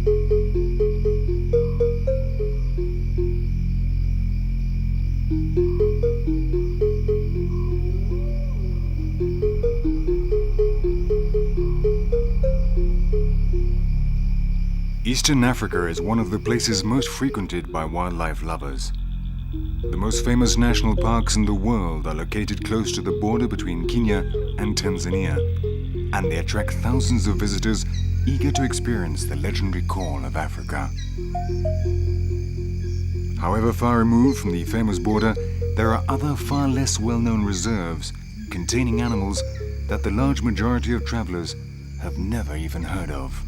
Eastern Africa is one of the places most frequented by wildlife lovers. The most famous national parks in the world are located close to the border between Kenya and Tanzania, and they attract thousands of visitors eager to experience the legendary call of Africa. However far removed from the famous border, there are other far less well-known reserves containing animals that the large majority of travelers have never even heard of.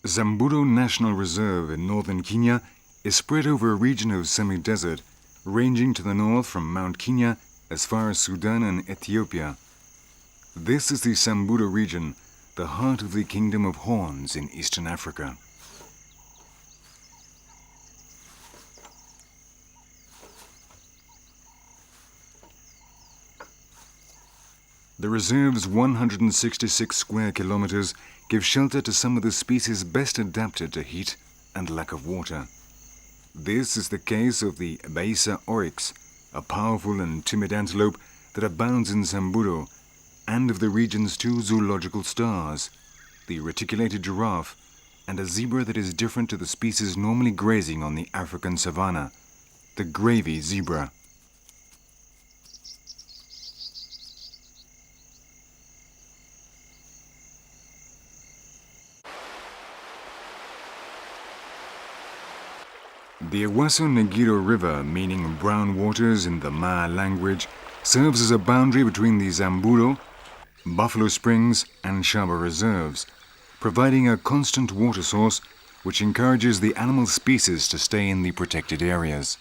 Samburu National Reserve in northern Kenya is spread over a region of semi-desert, ranging to the north from Mount Kenya as far as Sudan and Ethiopia. This is the Samburu region, the heart of the Kingdom of Horns in Eastern Africa. The reserve's 166 square kilometers give shelter to some of the species best adapted to heat and lack of water. This is the case of the Baisa oryx, a powerful and timid antelope that abounds in Samburu, and of the region's two zoological stars, the reticulated giraffe and a zebra that is different to the species normally grazing on the African savanna, the gravy zebra. The Ewaso Negiro River, meaning brown waters in the Maa language, serves as a boundary between the Samburu, Buffalo Springs and Shaba reserves, providing a constant water source which encourages the animal species to stay in the protected areas.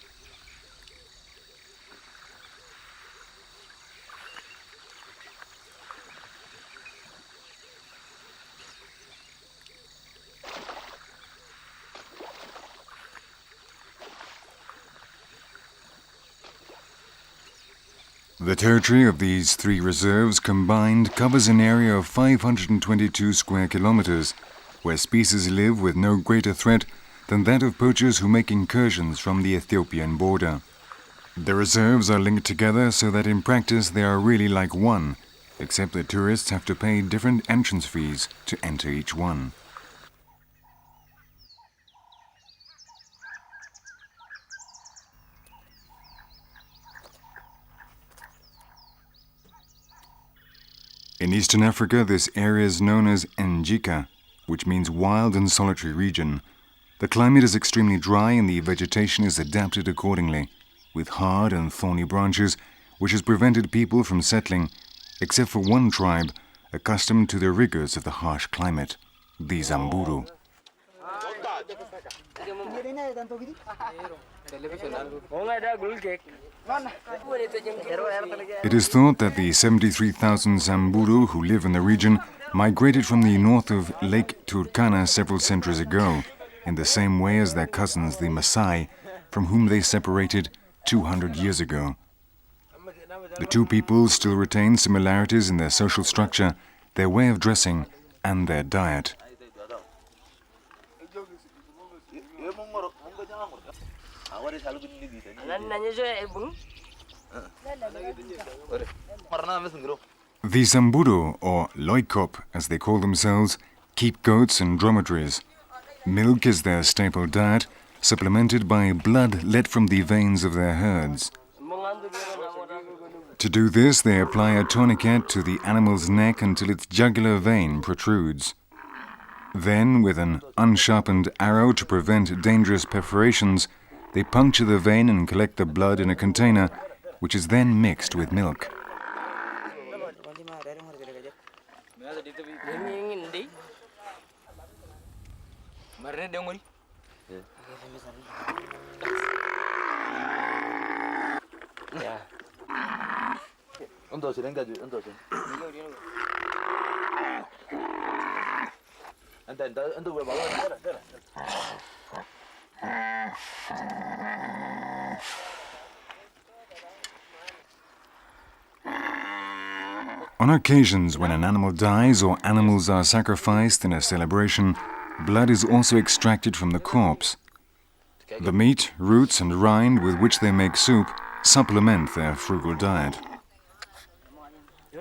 The territory of these three reserves combined covers an area of 522 square kilometers, where species live with no greater threat than that of poachers who make incursions from the Ethiopian border. The reserves are linked together so that in practice they are really like one, except that tourists have to pay different entrance fees to enter each one. In Eastern Africa, this area is known as Njika, which means wild and solitary region. The climate is extremely dry and the vegetation is adapted accordingly, with hard and thorny branches, which has prevented people from settling, except for one tribe accustomed to the rigors of the harsh climate, the Samburu. It is thought that the 73,000 Samburu who live in the region migrated from the north of Lake Turkana several centuries ago, in the same way as their cousins, the Maasai, from whom they separated 200 years ago. The two peoples still retain similarities in their social structure, their way of dressing, and their diet. The Samburu, or Loikop as they call themselves, keep goats and dromedaries. Milk is their staple diet, supplemented by blood let from the veins of their herds. To do this, they apply a tourniquet to the animal's neck until its jugular vein protrudes. Then, with an unsharpened arrow to prevent dangerous perforations, they puncture the vein and collect the blood in a container, which is then mixed with milk. On occasions when an animal dies or animals are sacrificed in a celebration, blood is also extracted from the corpse. The meat, roots and rind with which they make soup supplement their frugal diet.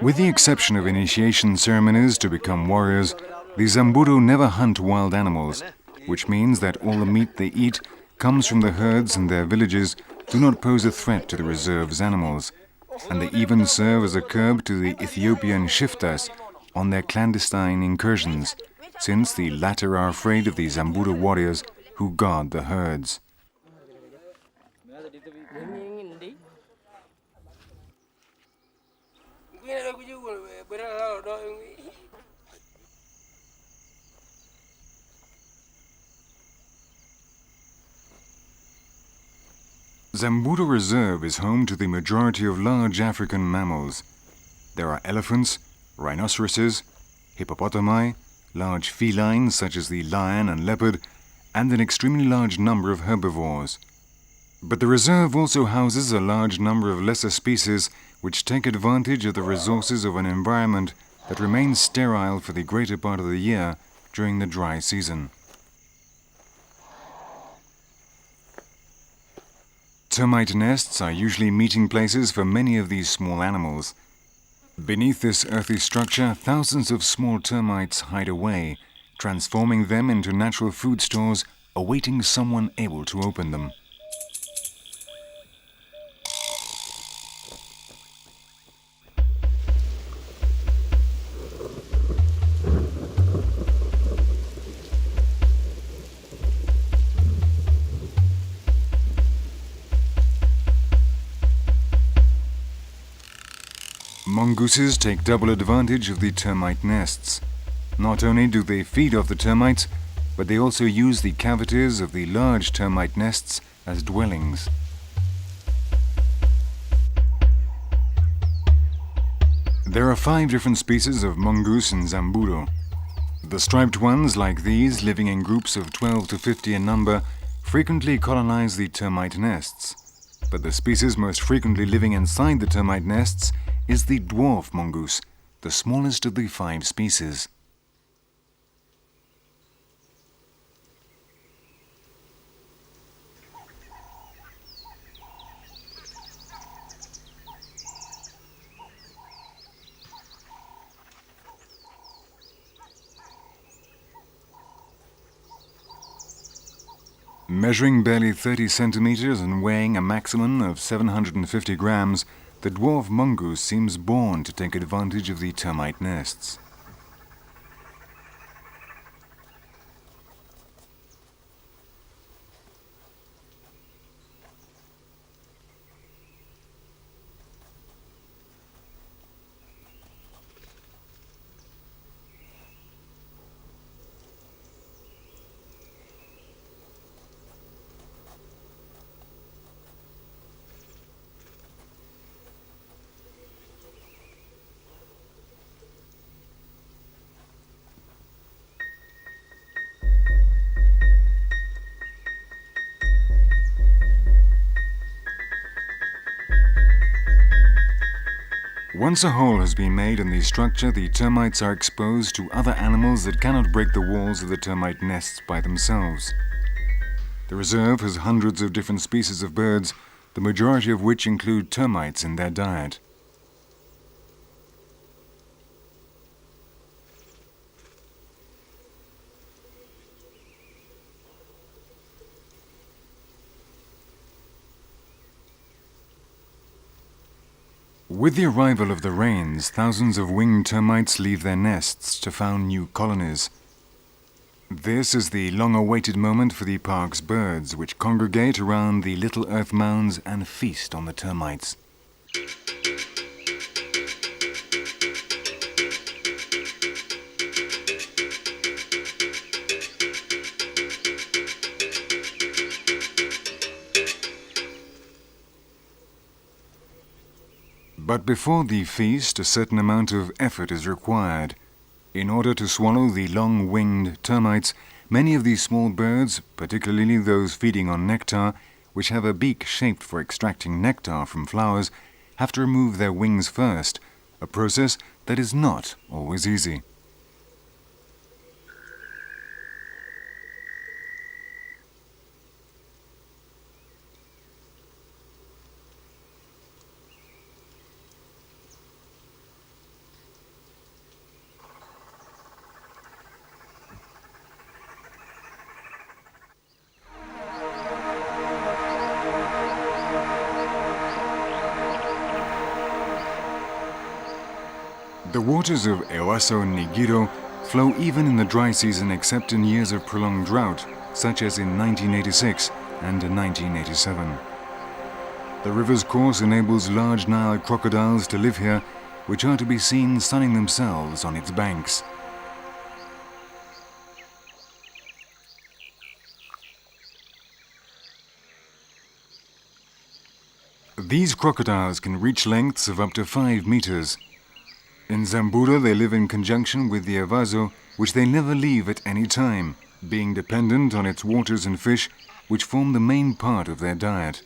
With the exception of initiation ceremonies to become warriors, the Samburu never hunt wild animals, which means that all the meat they eat comes from the herds, and their villages do not pose a threat to the reserve's animals, and they even serve as a curb to the Ethiopian shiftas on their clandestine incursions, since the latter are afraid of the Samburu warriors who guard the herds. Samburu Reserve is home to the majority of large African mammals. There are elephants, rhinoceroses, hippopotami, large felines such as the lion and leopard, and an extremely large number of herbivores. But the reserve also houses a large number of lesser species which take advantage of the resources of an environment that remains sterile for the greater part of the year during the dry season. Termite nests are usually meeting places for many of these small animals. Beneath this earthy structure, thousands of small termites hide away, transforming them into natural food stores, awaiting someone able to open them. Mongooses take double advantage of the termite nests. Not only do they feed off the termites, but they also use the cavities of the large termite nests as dwellings. There are 5 different species of mongoose in Samburu. The striped ones, like these, living in groups of 12 to 50 in number, frequently colonize the termite nests. But the species most frequently living inside the termite nests is the dwarf mongoose, the smallest of the 5 species. Measuring barely 30 centimeters and weighing a maximum of 750 grams, the dwarf mongoose seems born to take advantage of the termite nests. Once a hole has been made in the structure, the termites are exposed to other animals that cannot break the walls of the termite nests by themselves. The reserve has hundreds of different species of birds, the majority of which include termites in their diet. With the arrival of the rains, thousands of winged termites leave their nests to found new colonies. This is the long-awaited moment for the park's birds, which congregate around the little earth mounds and feast on the termites. But before the feast, a certain amount of effort is required. In order to swallow the long-winged termites, many of these small birds, particularly those feeding on nectar, which have a beak shaped for extracting nectar from flowers, have to remove their wings first, a process that is not always easy. The waters of Ewaso Nigiro flow even in the dry season except in years of prolonged drought, such as in 1986 and 1987. The river's course enables large Nile crocodiles to live here, which are to be seen sunning themselves on its banks. These crocodiles can reach lengths of up to 5 meters. In Zambura, they live in conjunction with the Ewaso, which they never leave at any time, being dependent on its waters and fish, which form the main part of their diet.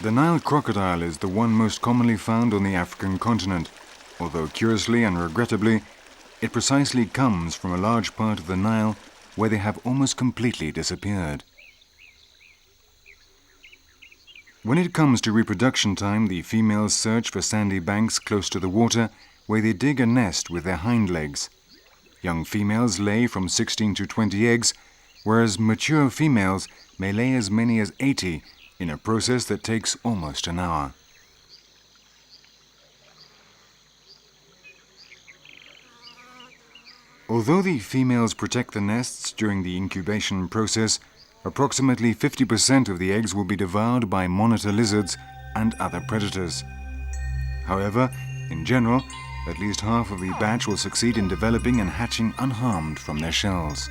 The Nile crocodile is the one most commonly found on the African continent, although curiously and regrettably, it precisely comes from a large part of the Nile where they have almost completely disappeared. When it comes to reproduction time, the females search for sandy banks close to the water where they dig a nest with their hind legs. Young females lay from 16 to 20 eggs, whereas mature females may lay as many as 80 in a process that takes almost an hour. Although the females protect the nests during the incubation process, approximately 50% of the eggs will be devoured by monitor lizards and other predators. However, in general, at least half of the batch will succeed in developing and hatching unharmed from their shells.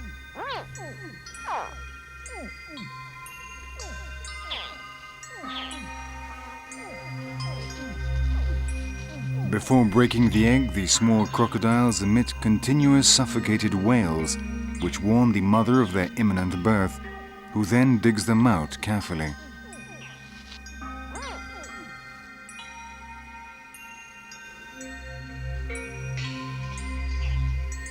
Before breaking the egg, the small crocodiles emit continuous suffocated wails, which warn the mother of their imminent birth, who then digs them out carefully.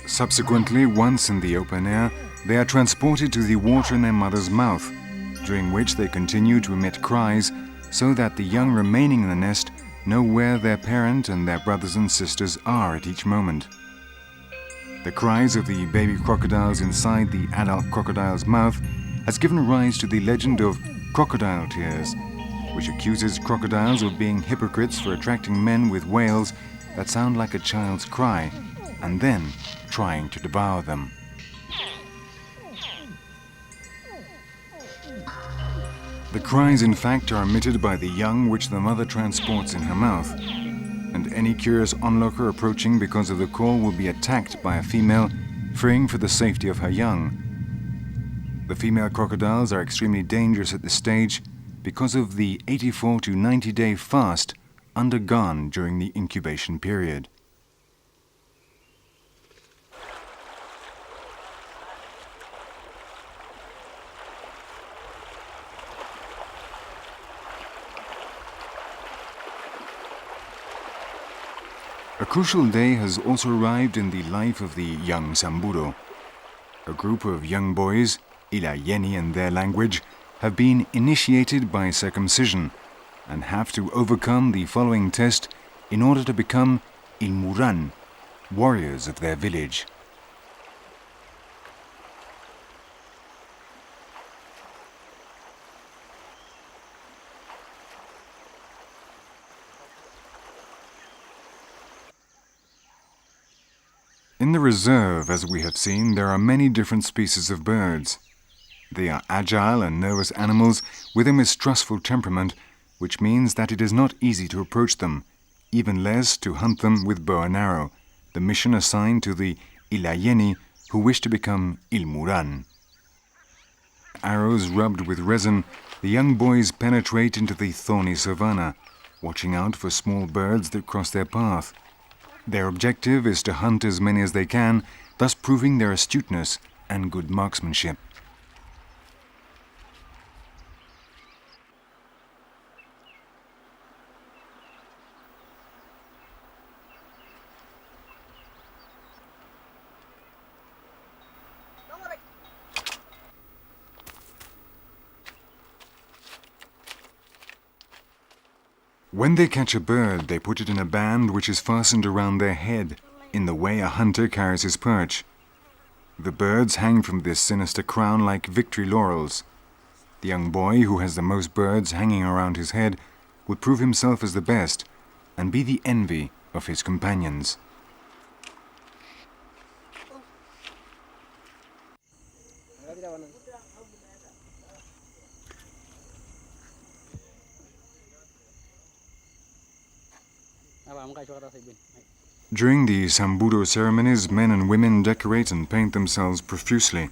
Subsequently, once in the open air, they are transported to the water in their mother's mouth, during which they continue to emit cries so that the young remaining in the nest know where their parent and their brothers and sisters are at each moment. The cries of the baby crocodiles inside the adult crocodile's mouth has given rise to the legend of crocodile tears, which accuses crocodiles of being hypocrites for attracting men with wails that sound like a child's cry, and then trying to devour them. The cries, in fact, are emitted by the young which the mother transports in her mouth, and any curious onlooker approaching because of the call will be attacked by a female, fearing for the safety of her young. The female crocodiles are extremely dangerous at this stage because of the 84 to 90-day fast undergone during the incubation period. A crucial day has also arrived in the life of the young Samburu. A group of young boys, Ilayeni in their language, have been initiated by circumcision and have to overcome the following test in order to become Ilmuran, warriors of their village. the reserve, as we have seen, there are many different species of birds. They are agile and nervous animals with a mistrustful temperament, which means that it is not easy to approach them, even less to hunt them with bow and arrow, the mission assigned to the Ilayeni who wish to become Ilmuran. Arrows rubbed with resin, the young boys penetrate into the thorny savanna, watching out for small birds that cross their path. Their objective is to hunt as many as they can, thus proving their astuteness and good marksmanship. When they catch a bird, they put it in a band which is fastened around their head, in the way a hunter carries his perch. The birds hang from this sinister crown like victory laurels. The young boy who has the most birds hanging around his head will prove himself as the best and be the envy of his companions. During the Samburu ceremonies, men and women decorate and paint themselves profusely.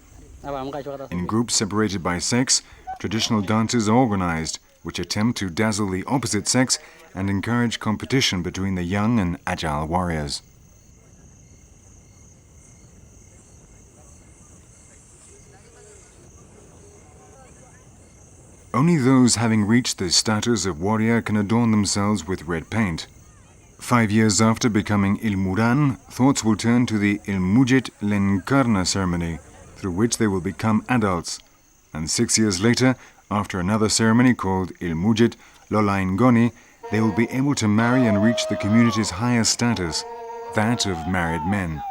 In groups separated by sex, traditional dances are organized, which attempt to dazzle the opposite sex and encourage competition between the young and agile warriors. Only those having reached the status of warrior can adorn themselves with red paint. 5 years after becoming Ilmuran, thoughts will turn to the Ilmujit Lenkarna ceremony, through which they will become adults. And 6 years later, after another ceremony called Ilmujit Lolaingoni, they will be able to marry and reach the community's highest status, that of married men.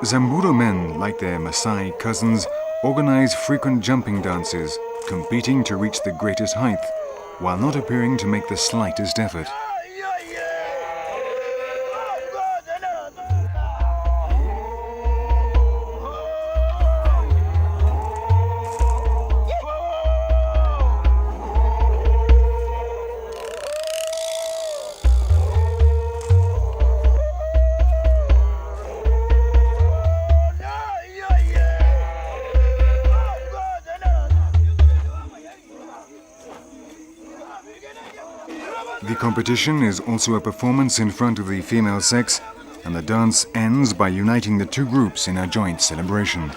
Samburu men, like their Maasai cousins, organize frequent jumping dances, competing to reach the greatest height, while not appearing to make the slightest effort. The competition is also a performance in front of the female sex, and the dance ends by uniting the two groups in a joint celebration.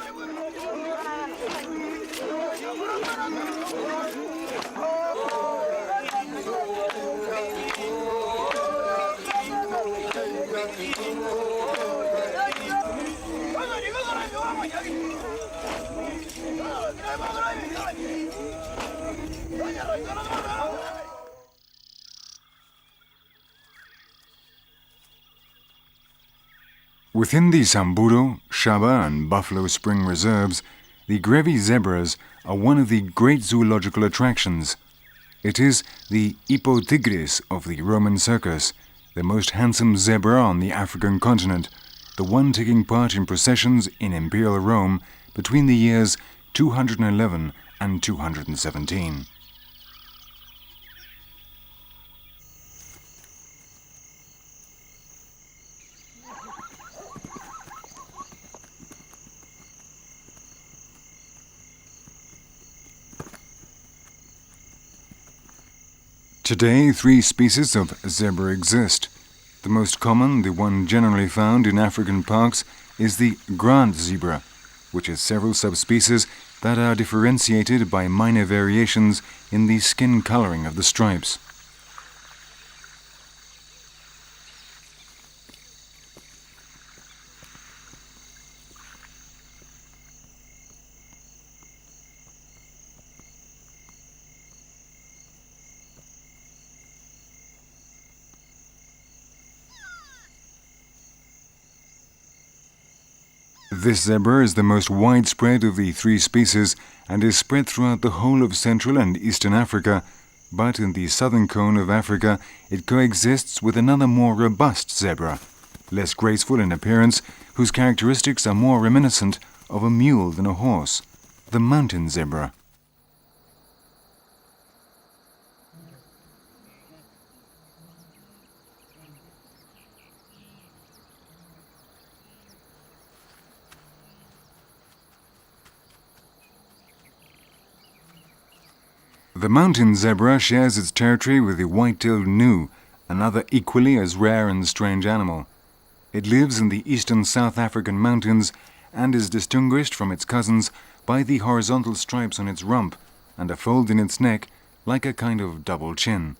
Within the Samburu, Shaba and Buffalo Spring reserves, the Grevi zebras are one of the great zoological attractions. It is the Hippotygris of the Roman circus, the most handsome zebra on the African continent, the one taking part in processions in Imperial Rome between the years 211 and 217. Today, 3 species of zebra exist. The most common, the one generally found in African parks, is the grand zebra, which has several subspecies that are differentiated by minor variations in the skin coloring of the stripes. This zebra is the most widespread of the three species and is spread throughout the whole of Central and Eastern Africa, but in the southern cone of Africa it coexists with another more robust zebra, less graceful in appearance, whose characteristics are more reminiscent of a mule than a horse, the mountain zebra. The mountain zebra shares its territory with the white-tailed gnu, another equally as rare and strange animal. It lives in the eastern South African mountains and is distinguished from its cousins by the horizontal stripes on its rump and a fold in its neck like a kind of double chin.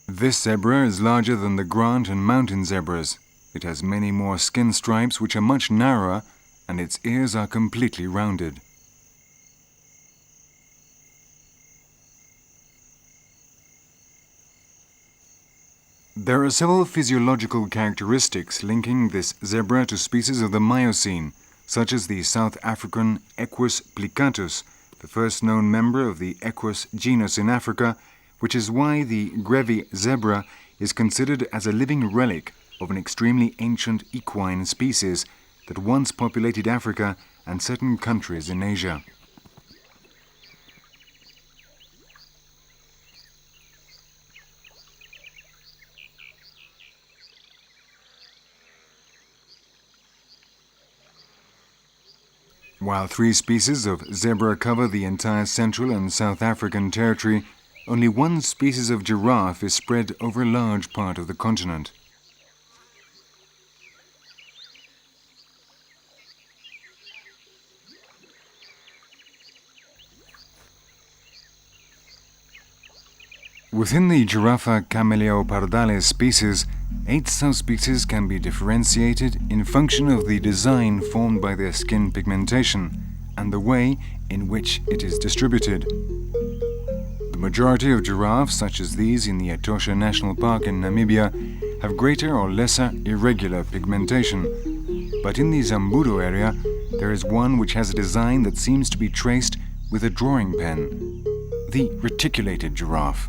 This zebra is larger than the Grant and mountain zebras. It has many more skin stripes which are much narrower, and its ears are completely rounded. There are several physiological characteristics linking this zebra to species of the Miocene, such as the South African Equus plicatus, the first known member of the Equus genus in Africa, which is why the Grevy's zebra is considered as a living relic of an extremely ancient equine species that once populated Africa and certain countries in Asia. While three species of zebra cover the entire Central and South African territory, only one species of giraffe is spread over a large part of the continent. Within the Giraffa camelopardalis species, 8 subspecies can be differentiated in function of the design formed by their skin pigmentation and the way in which it is distributed. The majority of giraffes, such as these in the Etosha National Park in Namibia, have greater or lesser irregular pigmentation. But in the Zambudo area, there is one which has a design that seems to be traced with a drawing pen, the reticulated giraffe.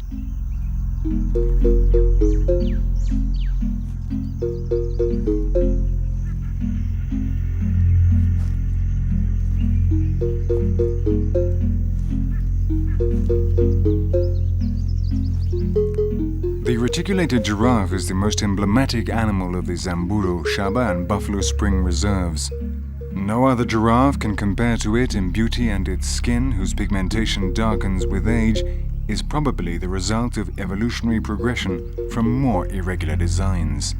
The reticulated giraffe is the most emblematic animal of the Zambudo, Shaba and Buffalo Spring reserves. No other giraffe can compare to it in beauty, and its skin, whose pigmentation darkens with age, is probably the result of evolutionary progression from more irregular designs.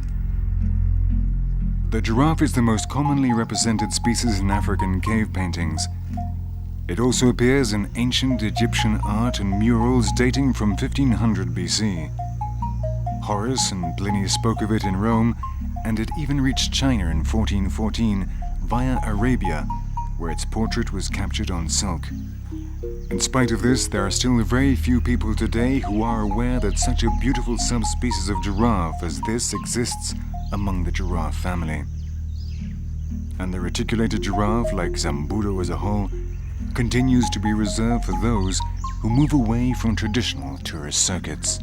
The giraffe is the most commonly represented species in African cave paintings. It also appears in ancient Egyptian art and murals dating from 1500 BC. Horace and Pliny spoke of it in Rome, and it even reached China in 1414 via Arabia, where its portrait was captured on silk. In spite of this, there are still very few people today who are aware that such a beautiful subspecies of giraffe as this exists among the giraffe family. And the reticulated giraffe, like Zambudo as a whole, continues to be reserved for those who move away from traditional tourist circuits.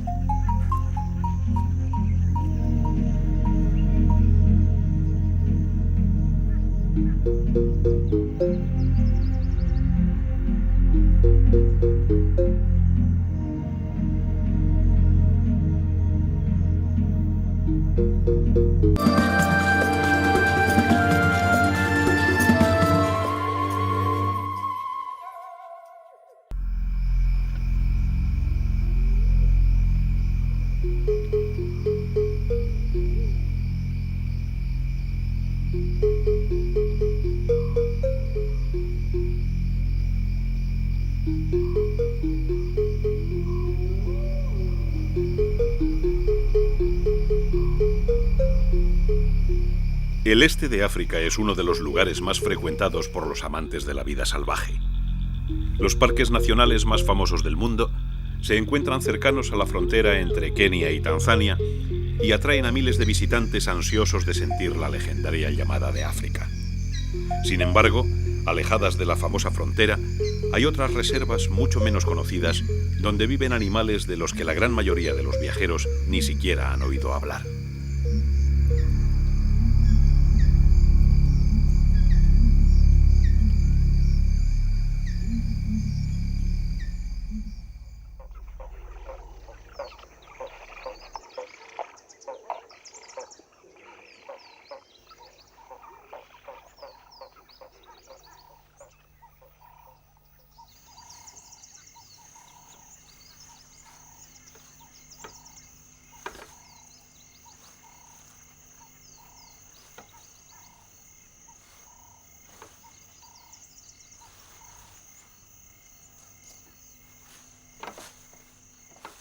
El este de África es uno de los lugares más frecuentados por los amantes de la vida salvaje. Los parques nacionales más famosos del mundo se encuentran cercanos a la frontera entre Kenia y Tanzania y atraen a miles de visitantes ansiosos de sentir la legendaria llamada de África. Sin embargo, alejadas de la famosa frontera, hay otras reservas mucho menos conocidas donde viven animales de los que la gran mayoría de los viajeros ni siquiera han oído hablar.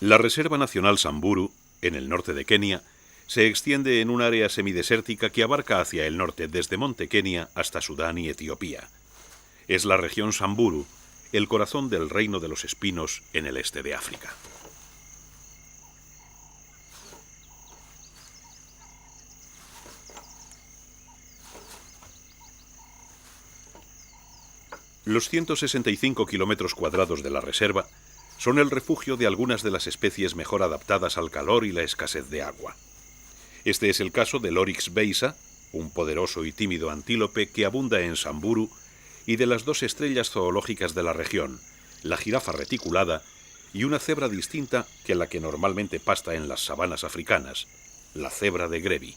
La Reserva Nacional Samburu, en el norte de Kenia, se extiende en un área semidesértica que abarca hacia el norte desde Monte Kenia hasta Sudán y Etiopía. Es la región Samburu, el corazón del reino de los espinos en el este de África. Los 165 kilómetros cuadrados de la reserva son el refugio de algunas de las especies mejor adaptadas al calor y la escasez de agua. Este es el caso del Oryx beisa, un poderoso y tímido antílope que abunda en Samburu, y de las dos estrellas zoológicas de la región, la jirafa reticulada y una cebra distinta que la que normalmente pasta en las sabanas africanas, la cebra de Grevi.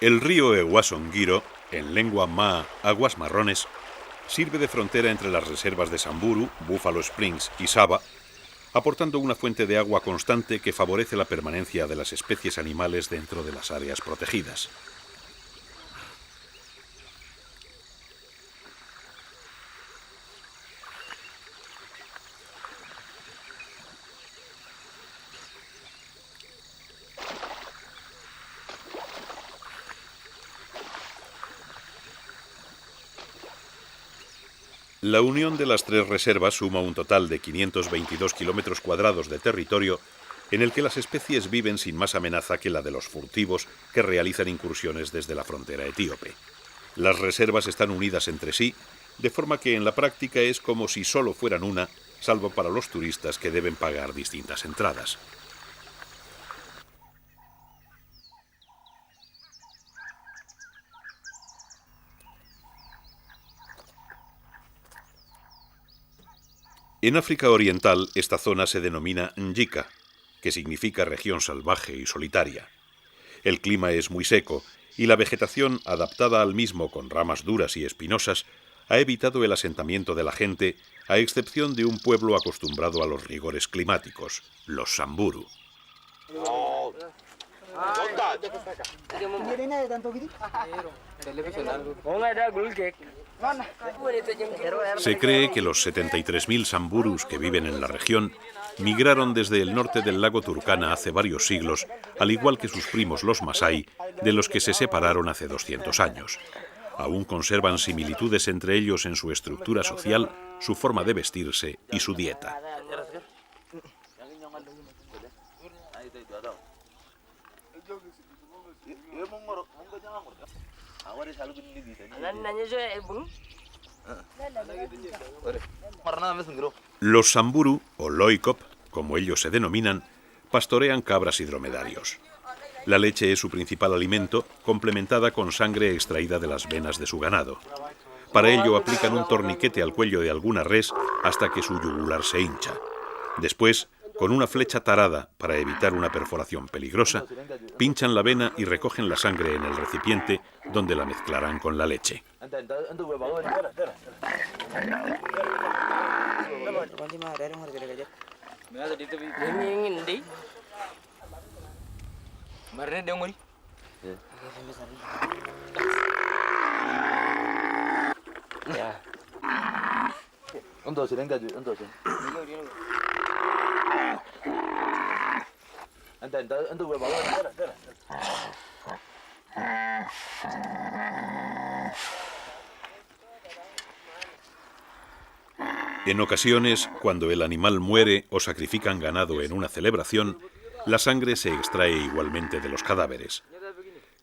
El río Ewasongiro, en lengua maa, aguas marrones, sirve de frontera entre las reservas de Samburu, Buffalo Springs y Saba, aportando una fuente de agua constante que favorece la permanencia de las especies animales dentro de las áreas protegidas. La unión de las tres reservas suma un total de 522 kilómetros cuadrados de territorio en el que las especies viven sin más amenaza que la de los furtivos que realizan incursiones desde la frontera etíope. Las reservas están unidas entre sí, de forma que en la práctica es como si solo fueran una, salvo para los turistas que deben pagar distintas entradas. En África Oriental, esta zona se denomina Njika, que significa región salvaje y solitaria. El clima es muy seco y la vegetación, adaptada al mismo con ramas duras y espinosas, ha evitado el asentamiento de la gente, a excepción de un pueblo acostumbrado a los rigores climáticos, los Samburu. Se cree que los 73.000 samburus que viven en la región migraron desde el norte del lago Turkana hace varios siglos, al igual que sus primos los masái, de los que se separaron hace 200 años. Aún conservan similitudes entre ellos en su estructura social, su forma de vestirse y su dieta. Los Samburu, o Loikop, como ellos se denominan, pastorean cabras y dromedarios. La leche es su principal alimento, complementada con sangre extraída de las venas de su ganado. Para ello aplican un torniquete al cuello de alguna res hasta que su yugular se hincha. Después, con una flecha tarada para evitar una perforación peligrosa, pinchan la vena y recogen la sangre en el recipiente, donde la mezclarán con la leche. Ya. Untuk sini enggak, untuk sini. Untuk berapa? En ocasiones, cuando el animal muere o sacrifican ganado en una celebración, la sangre se extrae igualmente de los cadáveres.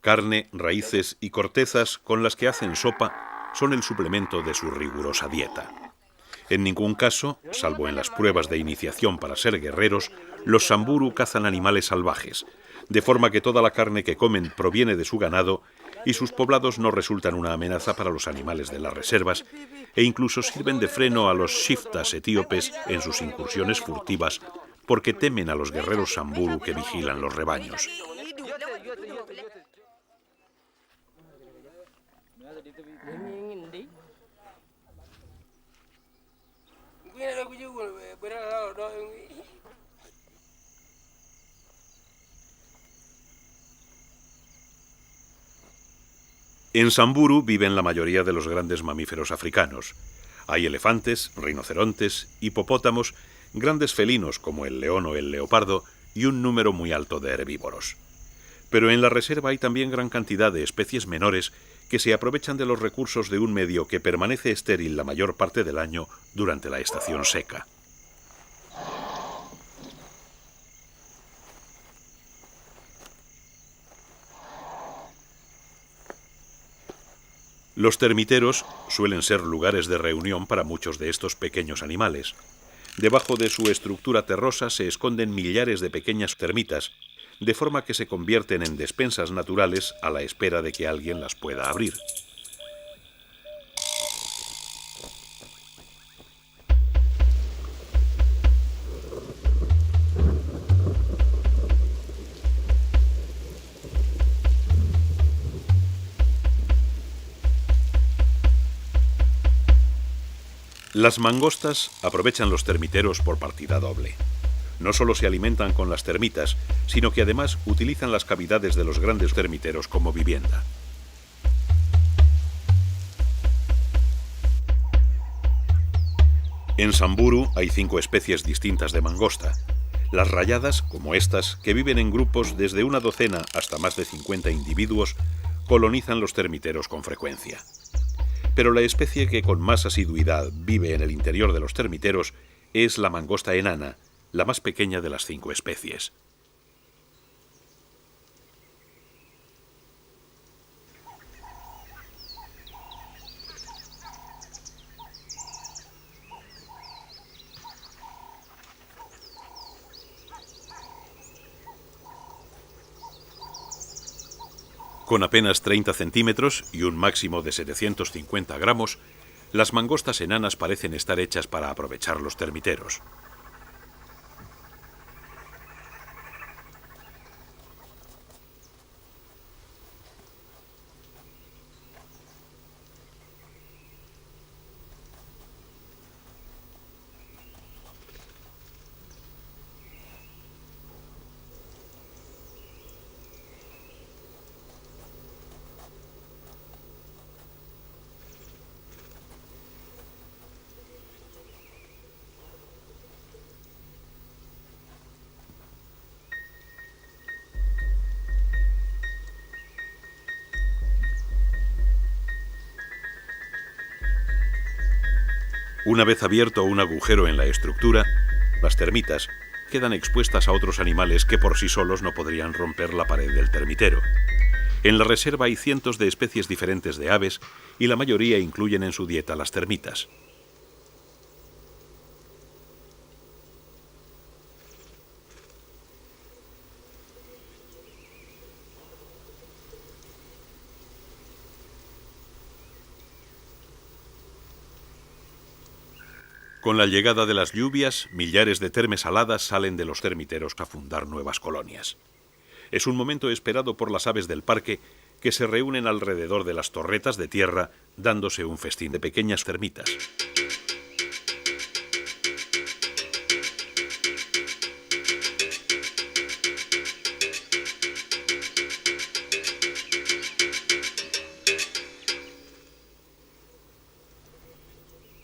Carne, raíces y cortezas con las que hacen sopa son el suplemento de su rigurosa dieta. En ningún caso, salvo en las pruebas de iniciación para ser guerreros, los Samburu cazan animales salvajes, de forma que toda la carne que comen proviene de su ganado y sus poblados no resultan una amenaza para los animales de las reservas e incluso sirven de freno a los shiftas etíopes en sus incursiones furtivas porque temen a los guerreros Samburu que vigilan los rebaños. En Samburu viven la mayoría de los grandes mamíferos africanos. Hay elefantes, rinocerontes, hipopótamos, grandes felinos como el león o el leopardo y un número muy alto de herbívoros. Pero en la reserva hay también gran cantidad de especies menores que se aprovechan de los recursos de un medio que permanece estéril la mayor parte del año durante la estación seca. Los termiteros suelen ser lugares de reunión para muchos de estos pequeños animales. Debajo de su estructura terrosa se esconden millares de pequeñas termitas, de forma que se convierten en despensas naturales a la espera de que alguien las pueda abrir. Las mangostas aprovechan los termiteros por partida doble. No solo se alimentan con las termitas, sino que además utilizan las cavidades de los grandes termiteros como vivienda. En Samburu hay 5 especies distintas de mangosta. Las rayadas, como estas, que viven en grupos desde una docena hasta más de 50 individuos, colonizan los termiteros con frecuencia. Pero la especie que con más asiduidad vive en el interior de los termiteros es la mangosta enana, la más pequeña de las 5 especies. Con apenas 30 centímetros y un máximo de 750 gramos, las mangostas enanas parecen estar hechas para aprovechar los termiteros. Una vez abierto un agujero en la estructura, las termitas quedan expuestas a otros animales que por sí solos no podrían romper la pared del termitero. En la reserva hay cientos de especies diferentes de aves y la mayoría incluyen en su dieta las termitas. Con la llegada de las lluvias, millares de termes aladas salen de los termiteros a fundar nuevas colonias. Es un momento esperado por las aves del parque que se reúnen alrededor de las torretas de tierra dándose un festín de pequeñas termitas.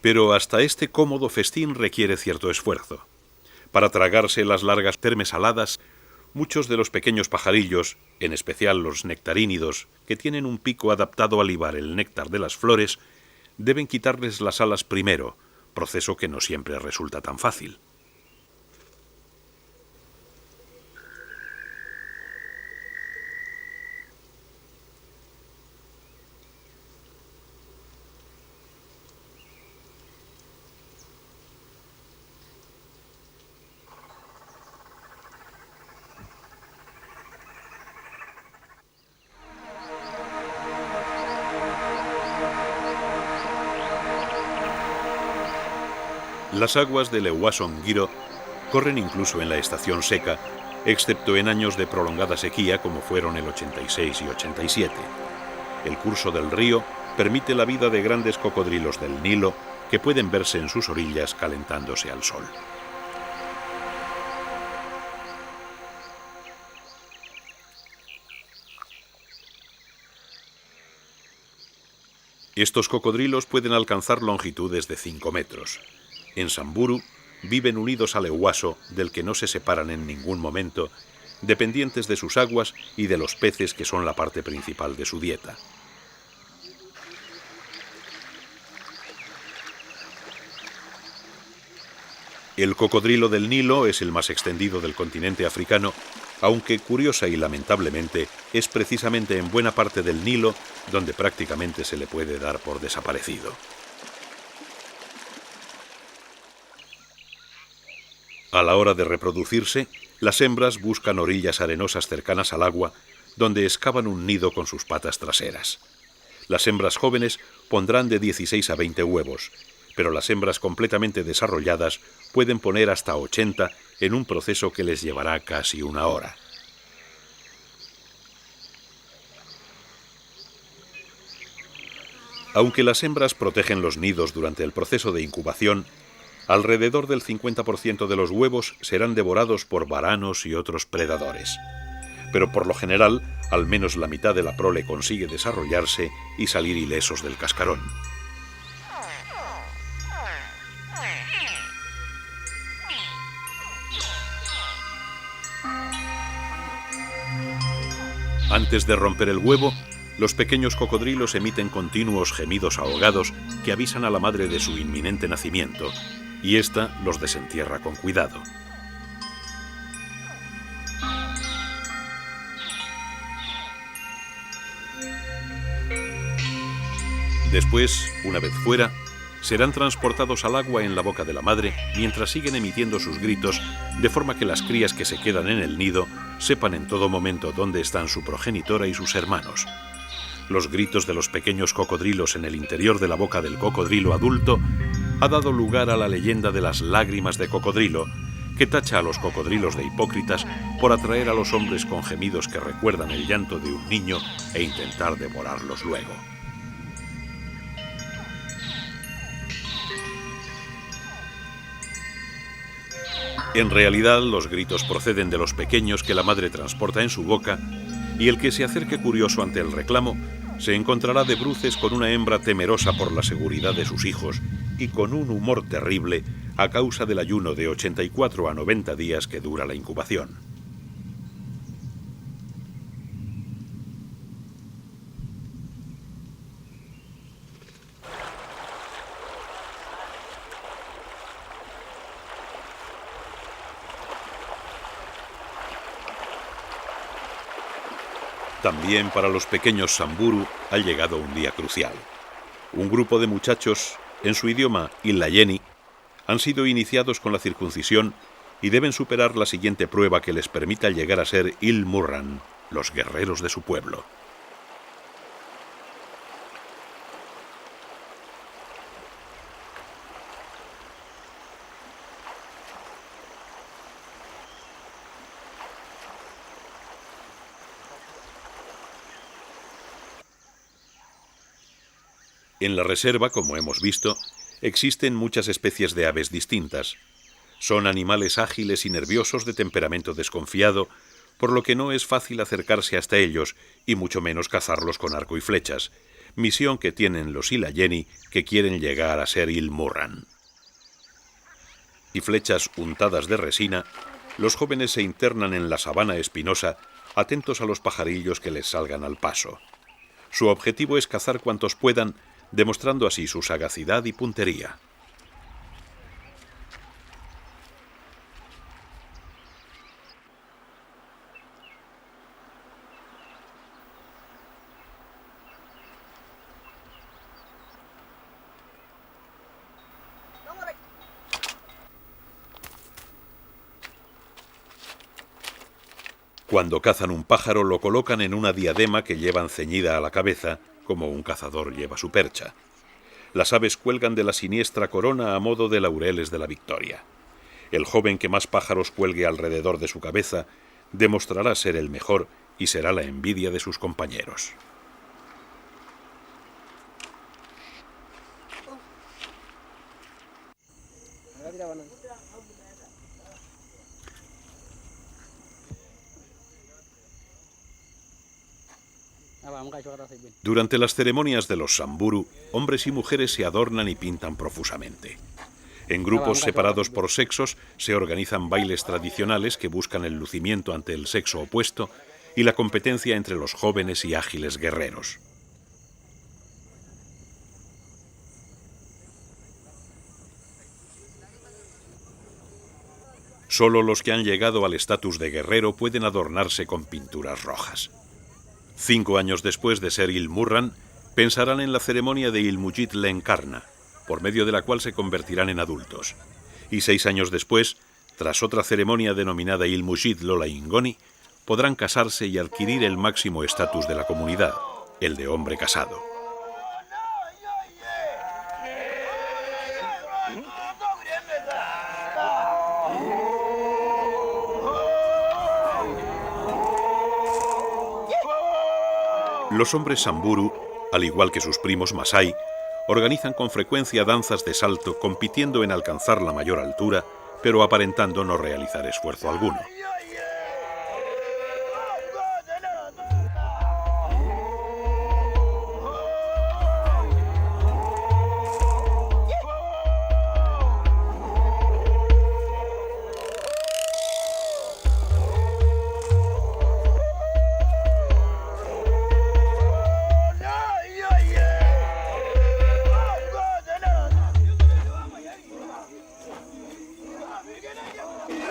Pero hasta este cómodo festín requiere cierto esfuerzo. Para tragarse las largas termes aladas, muchos de los pequeños pajarillos, en especial los nectarínidos, que tienen un pico adaptado a libar el néctar de las flores, deben quitarles las alas primero, proceso que no siempre resulta tan fácil. Las aguas del Ewason-Giro corren incluso en la estación seca, excepto en años de prolongada sequía como fueron el 86 y 87. El curso del río permite la vida de grandes cocodrilos del Nilo que pueden verse en sus orillas calentándose al sol. Estos cocodrilos pueden alcanzar longitudes de 5 metros. En Samburu viven unidos al Ewaso, del que no se separan en ningún momento, dependientes de sus aguas y de los peces que son la parte principal de su dieta. El cocodrilo del Nilo es el más extendido del continente africano, aunque curiosa y lamentablemente es precisamente en buena parte del Nilo donde prácticamente se le puede dar por desaparecido. A la hora de reproducirse, las hembras buscan orillas arenosas cercanas al agua, donde excavan un nido con sus patas traseras. Las hembras jóvenes pondrán de 16 a 20 huevos, pero las hembras completamente desarrolladas pueden poner hasta 80 en un proceso que les llevará casi una hora. Aunque las hembras protegen los nidos durante el proceso de incubación, alrededor del 50% de los huevos serán devorados por varanos y otros predadores. Pero por lo general, al menos la mitad de la prole consigue desarrollarse y salir ilesos del cascarón. Antes de romper el huevo, los pequeños cocodrilos emiten continuos gemidos ahogados que avisan a la madre de su inminente nacimiento, y ésta los desentierra con cuidado. Después, una vez fuera, serán transportados al agua en la boca de la madre mientras siguen emitiendo sus gritos, de forma que las crías que se quedan en el nido sepan en todo momento dónde están su progenitora y sus hermanos. Los gritos de los pequeños cocodrilos en el interior de la boca del cocodrilo adulto ha dado lugar a la leyenda de las lágrimas de cocodrilo, que tacha a los cocodrilos de hipócritas por atraer a los hombres con gemidos que recuerdan el llanto de un niño e intentar devorarlos luego. En realidad, los gritos proceden de los pequeños que la madre transporta en su boca, y el que se acerque curioso ante el reclamo se encontrará de bruces con una hembra temerosa por la seguridad de sus hijos y con un humor terrible a causa del ayuno de 84 a 90 días que dura la incubación. También para los pequeños Samburu ha llegado un día crucial. Un grupo de muchachos, en su idioma Illayeni, han sido iniciados con la circuncisión y deben superar la siguiente prueba que les permita llegar a ser Ilmurran, los guerreros de su pueblo. En la reserva, como hemos visto, existen muchas especies de aves distintas. Son animales ágiles y nerviosos de temperamento desconfiado, por lo que no es fácil acercarse hasta ellos y mucho menos cazarlos con arco y flechas, misión que tienen los Ilayeni que quieren llegar a ser Ilmurran. Y flechas untadas de resina, los jóvenes se internan en la sabana espinosa, atentos a los pajarillos que les salgan al paso. Su objetivo es cazar cuantos puedan, demostrando así su sagacidad y puntería. Cuando cazan un pájaro lo colocan en una diadema que llevan ceñida a la cabeza, como un cazador lleva su percha. Las aves cuelgan de la siniestra corona a modo de laureles de la victoria. El joven que más pájaros cuelgue alrededor de su cabeza demostrará ser el mejor y será la envidia de sus compañeros. Durante las ceremonias de los Samburu, hombres y mujeres se adornan y pintan profusamente. En grupos separados por sexos se organizan bailes tradicionales que buscan el lucimiento ante el sexo opuesto y la competencia entre los jóvenes y ágiles guerreros. Solo los que han llegado al estatus de guerrero pueden adornarse con pinturas rojas. 5 años después de ser Ilmurran, pensarán en la ceremonia de Ilmujit Lenkarna, por medio de la cual se convertirán en adultos. Y 6 años después, tras otra ceremonia denominada Ilmujit Lolaingoni, podrán casarse y adquirir el máximo estatus de la comunidad, el de hombre casado. Los hombres Samburu, al igual que sus primos Masái, organizan con frecuencia danzas de salto compitiendo en alcanzar la mayor altura, pero aparentando no realizar esfuerzo alguno.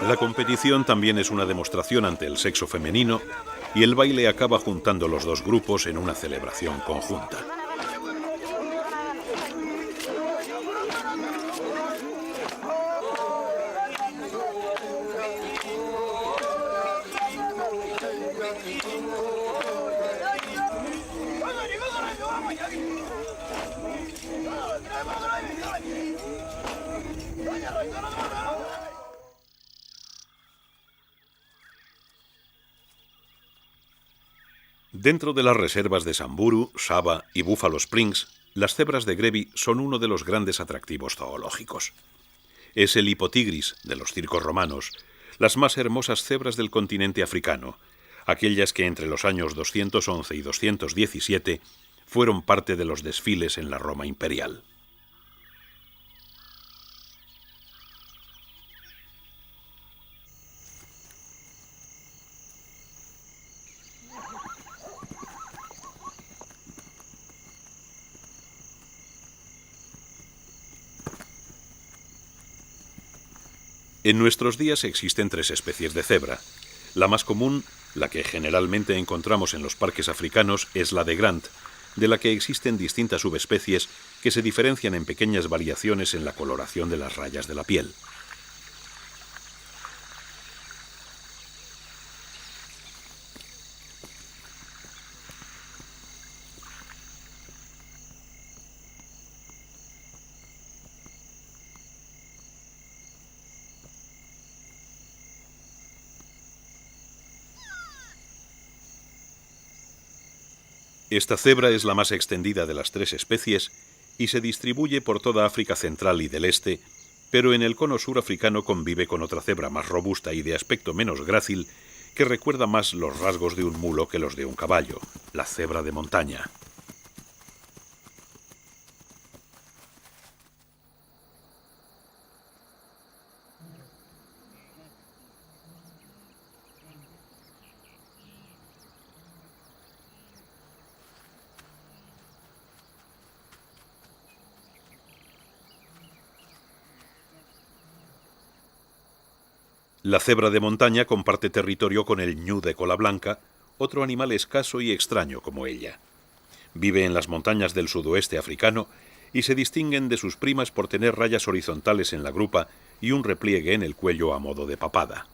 La competición también es una demostración ante el sexo femenino y el baile acaba juntando los dos grupos en una celebración conjunta. Dentro de las reservas de Samburu, Saba y Buffalo Springs, las cebras de Grevi son uno de los grandes atractivos zoológicos. Es el hipotigris de los circos romanos, las más hermosas cebras del continente africano, aquellas que entre los años 211 y 217 fueron parte de los desfiles en la Roma imperial. En nuestros días existen 3 especies de cebra. La más común, la que generalmente encontramos en los parques africanos, es la de Grant, de la que existen distintas subespecies que se diferencian en pequeñas variaciones en la coloración de las rayas de la piel. Esta cebra es la más extendida de las 3 especies y se distribuye por toda África Central y del Este, pero en el cono sur africano convive con otra cebra más robusta y de aspecto menos grácil que recuerda más los rasgos de un mulo que los de un caballo, la cebra de montaña. La cebra de montaña comparte territorio con el ñu de cola blanca, otro animal escaso y extraño como ella. Vive en las montañas del sudoeste africano y se distinguen de sus primas por tener rayas horizontales en la grupa y un repliegue en el cuello a modo de papada.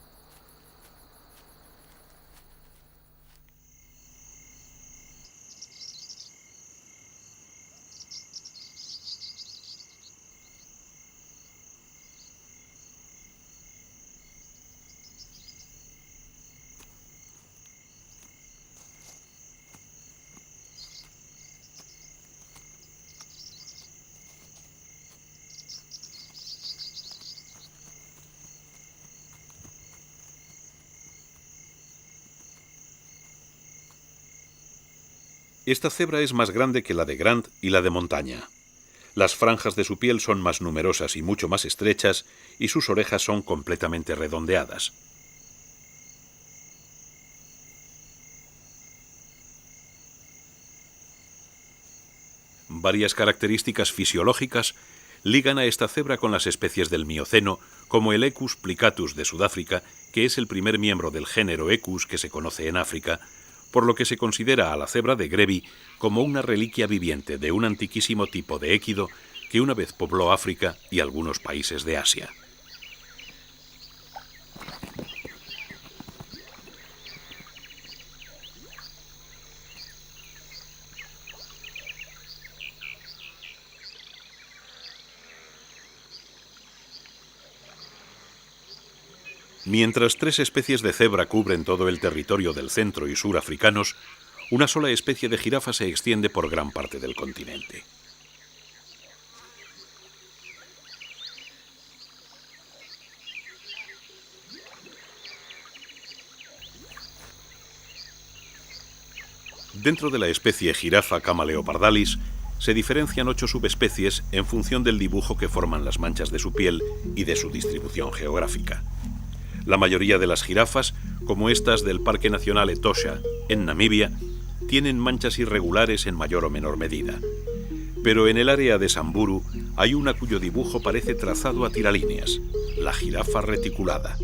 Esta cebra es más grande que la de Grant y la de montaña. Las franjas de su piel son más numerosas y mucho más estrechas, y sus orejas son completamente redondeadas. Varias características fisiológicas ligan a esta cebra con las especies del Mioceno, como el Equus plicatus de Sudáfrica, que es el primer miembro del género Equus que se conoce en África, por lo que se considera a la cebra de Grevi como una reliquia viviente de un antiquísimo tipo de équido que una vez pobló África y algunos países de Asia. Mientras 3 especies de cebra cubren todo el territorio del centro y sur africanos, una sola especie de jirafa se extiende por gran parte del continente. Dentro de la especie Jirafa camaleopardalis se diferencian 8 subespecies en función del dibujo que forman las manchas de su piel y de su distribución geográfica. La mayoría de las jirafas, como estas del Parque Nacional Etosha, en Namibia, tienen manchas irregulares en mayor o menor medida. Pero en el área de Samburu hay una cuyo dibujo parece trazado a tiralíneas, la jirafa reticulada.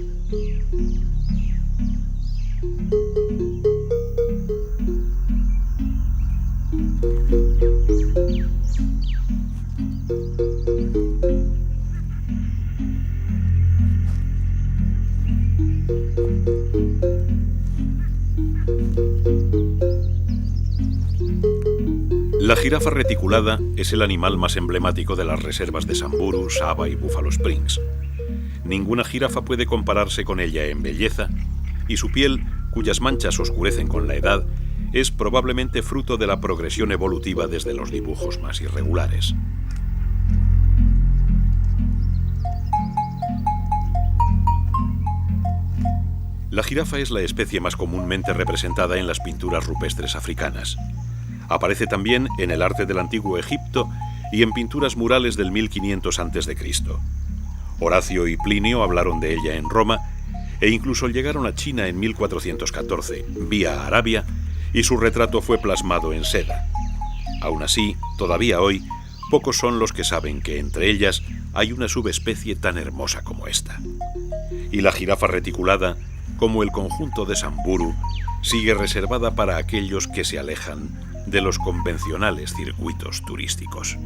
La jirafa reticulada es el animal más emblemático de las reservas de Samburu, Saba y Buffalo Springs. Ninguna jirafa puede compararse con ella en belleza, y su piel, cuyas manchas oscurecen con la edad, es probablemente fruto de la progresión evolutiva desde los dibujos más irregulares. La jirafa es la especie más comúnmente representada en las pinturas rupestres africanas. Aparece también en el arte del antiguo Egipto y en pinturas murales del 1500 a.C. Horacio y Plinio hablaron de ella en Roma e incluso llegaron a China en 1414, vía Arabia, y su retrato fue plasmado en seda. Aún así, todavía hoy, pocos son los que saben que entre ellas hay una subespecie tan hermosa como esta. Y la jirafa reticulada, como el conjunto de Samburu, sigue reservada para aquellos que se alejan de los convencionales circuitos turísticos.